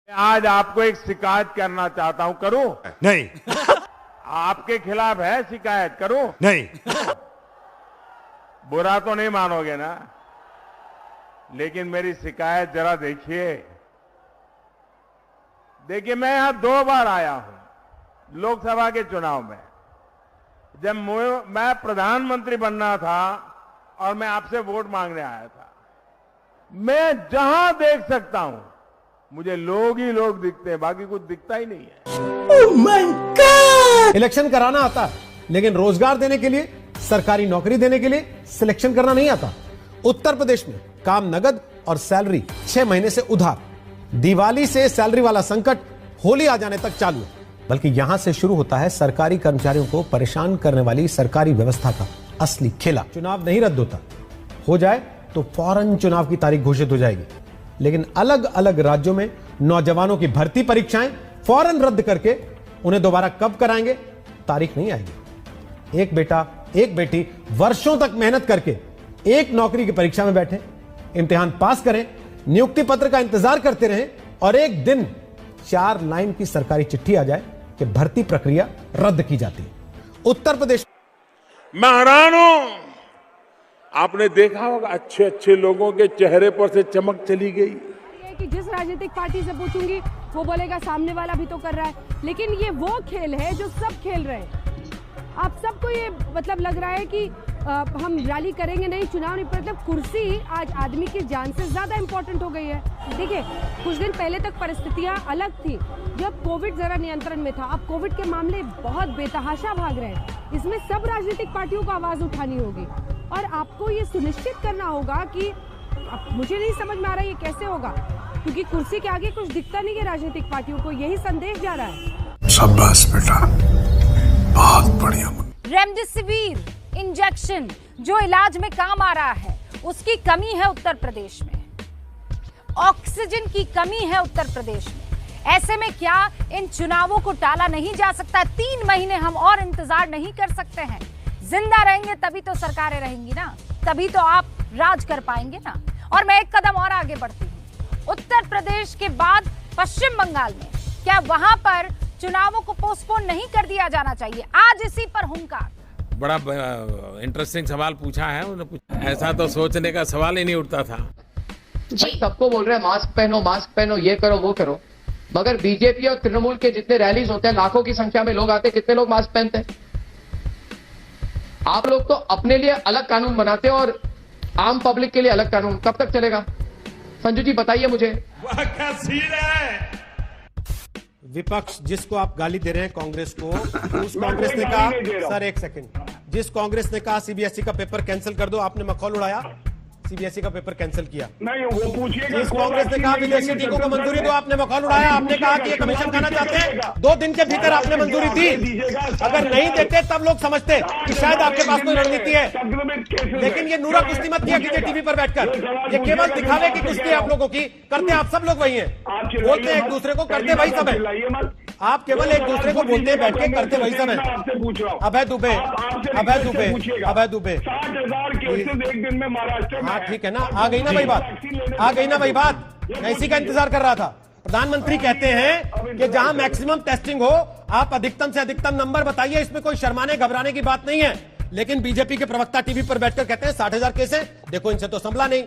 आज आपको एक शिकायत करना चाहता हूं, करूं? नहीं। आपके खिलाफ है शिकायत, करूं? नहीं। बुरा तो नहीं मानोगे ना? लेकिन मेरी शिकायत जरा देखिए। देखिए, मैं यहां 2 बार आया हूं लोकसभा के चुनाव में। जब मैं प्रधानमंत्री बनना था और मैं आपसे वोट मांगने आया था, मैं जहां देख सकता हूं मुझे लोग ही लोग दिखते हैं, बाकी कुछ दिखता ही नहीं है। Oh my God! इलेक्शन कराना आता है, लेकिन रोजगार देने के लिए, सरकारी नौकरी देने के लिए सिलेक्शन करना नहीं आता। उत्तर प्रदेश में काम नगद और सैलरी 6 महीने से उधार। दिवाली से सैलरी वाला संकट होली आ जाने तक चालू है। बल्कि यहां से शुरू होता है सरकारी कर्मचारियों को परेशान करने वाली सरकारी व्यवस्था का असली खेला। चुनाव नहीं रद्द होता, हो जाए तो फौरन चुनाव की तारीख घोषित हो जाएगी। लेकिन अलग अलग राज्यों में नौजवानों की भर्ती परीक्षाएं फौरन रद्द करके उन्हें दोबारा कब कराएंगे, तारीख नहीं आएगी। एक बेटा एक बेटी वर्षों तक मेहनत करके एक नौकरी की परीक्षा में बैठे, इम्तिहान पास करें, नियुक्ति पत्र का इंतजार करते रहें और एक दिन 4 लाइन की सरकारी चिट्ठी आ जाए कि भर्ती प्रक्रिया रद्द की जाती है। उत्तर प्रदेश मैं हैरान हूं। आपने देखा होगा अच्छे अच्छे लोगों के चेहरे पर से चमक चली गई। कि जिस राजनीतिक पार्टी से पूछूंगी वो बोलेगा सामने वाला भी तो कर रहा है, लेकिन ये वो खेल है जो सब खेल रहे हैं। आप सबको ये मतलब लग रहा है कि हम रैली करेंगे नहीं, चुनाव नहीं, मतलब कुर्सी आज आदमी की जान से ज्यादा इंपॉर्टेंट हो गई है। देखिए, कुछ दिन पहले तक परिस्थितियां अलग थी, जब कोविड जरा नियंत्रण में था। अब कोविड के मामले बहुत बेतहाशा भाग रहे हैं। इसमें सब राजनीतिक पार्टियों को आवाज उठानी होगी और आपको ये सुनिश्चित करना होगा कि मुझे नहीं समझ में आ रहा ये कैसे होगा, क्योंकि कुर्सी के आगे कुछ दिखता नहीं है राजनीतिक पार्टियों को, यही संदेश जा रहा है। शाबाश बेटा, बहुत बढ़िया। रेमडेसिविर इंजेक्शन जो इलाज में काम आ रहा है, उसकी कमी है उत्तर प्रदेश में। ऑक्सीजन की कमी है उत्तर प्रदेश में। ऐसे में क्या इन चुनावों को टाला नहीं जा सकता? 3 महीने हम और इंतजार नहीं कर सकते हैं। जिंदा रहेंगे तभी तो सरकारें रहेंगी ना, तभी तो आप राज कर पाएंगे ना। और मैं एक कदम और आगे बढ़ती हूँ। उत्तर प्रदेश के बाद पश्चिम बंगाल में क्या वहां पर चुनावों को पोस्टपोन नहीं कर दिया जाना चाहिए? आज इसी पर हुंकार। बड़ा इंटरेस्टिंग सवाल पूछा है उन्होंने। ऐसा तो सोचने का सवाल ही नहीं उठता था। सबको बोल रहे हैं मास्क पहनो, ये करो वो करो, मगर बीजेपी और तृणमूल के जितने रैलीज होते हैं, लाखों की संख्या में लोग आते हैं, कितने लोग मास्क पहनते हैं? आप लोग तो अपने लिए अलग कानून बनाते हैं और आम पब्लिक के लिए अलग कानून। कब तक चलेगा? संजू जी बताइए मुझे। वह क्या सीन है? विपक्ष जिसको आप गाली दे रहे हैं कांग्रेस को, उस कांग्रेस ने कहा, सर एक सेकंड, जिस कांग्रेस ने कहा सीबीएसई का पेपर कैंसिल कर दो, आपने मखौल उड़ाया, सीबीएसई का पेपर कैंसिल किया। नहीं, वो पूछिए। जिस कांग्रेस ने कहा विदेशी टीकों को मंजूरी दो, आपने मखौल उड़ाया, आपने कहा कि ये कमीशन खाना चाहते हैं, 2 दिन के भीतर आपने मंजूरी दी। अगर नहीं देते तब लोग समझते कि शायद आपके पास कोई रणनीति है। लेकिन ये नूरा कुश्ती मत किया कीजिए टीवी पर बैठकर, ये केवल दिखावे की कुश्ती है आप लोगों की। करते आप सब लोग वही हैं, बोलते हैं एक दूसरे को, करते वही सब है। आप केवल एक दूसरे को बोलते हैं बैठ के, करते वही सब है। अभय दुबे, अभय दुबे, अभय दुबे, 60,000 केसेस एक दिन में महाराष्ट्र में। हाँ ठीक है ना, आ गई ना वही बात, आ गई ना वही बात। मैं इसी का इंतजार कर रहा था। प्रधानमंत्री कहते हैं कि जहां मैक्सिमम टेस्टिंग हो, आप अधिकतम से अधिकतम नंबर बताइए, इसमें कोई शर्माने घबराने की बात नहीं है। लेकिन बीजेपी के प्रवक्ता टीवी पर बैठकर कहते हैं 60,000 केस हैं, देखो इनसे तो संभला नहीं।